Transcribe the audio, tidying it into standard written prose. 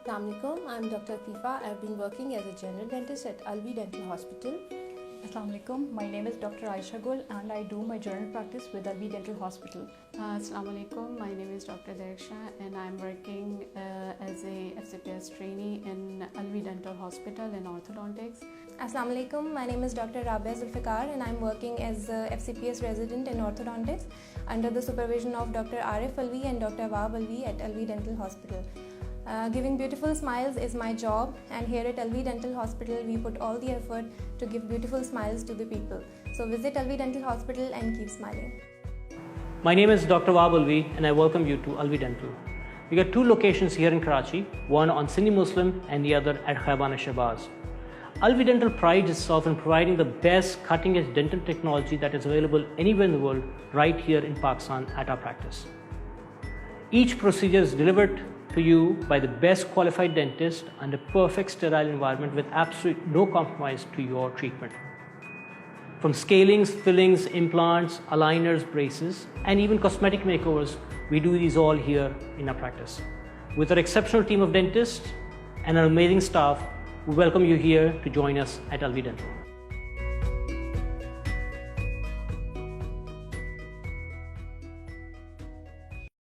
Assalamualaikum, I'm Dr. Tifa. I've been working as a general dentist at Alvi Dental Hospital. Assalamualaikum, my name is Dr. Aisha Gul and I do my general practice with Alvi Dental Hospital. Assalamualaikum, my name is Dr. Deksha and I'm working as a FCPS trainee in Alvi Dental Hospital in orthodontics. Assalamualaikum, my name is Dr. Rabia Zulfikar and I'm working as a FCPS resident in orthodontics under the supervision of Dr. Arif Alvi and Dr. Awab Alvi at Alvi Dental Hospital. Giving beautiful smiles is my job, and here at Alvi Dental Hospital we put all the effort to give beautiful smiles to the people. So visit Alvi Dental Hospital and keep smiling. My name is Dr. Awab Alvi and I welcome you to Alvi Dental. We got two locations here in Karachi, one on Sindhi Muslim and the other at Khaybana Shahbaz. Alvi Dental prides itself in providing the best cutting-edge dental technology that is available anywhere in the world right here in Pakistan at our practice. Each procedure is delivered to you by the best qualified dentist under perfect sterile environment with absolutely no compromise to your treatment. From scalings, fillings, implants, aligners, braces, and even cosmetic makeovers, we do these all here in our practice. With our exceptional team of dentists and our amazing staff, we welcome you here to join us at Alvi Dental.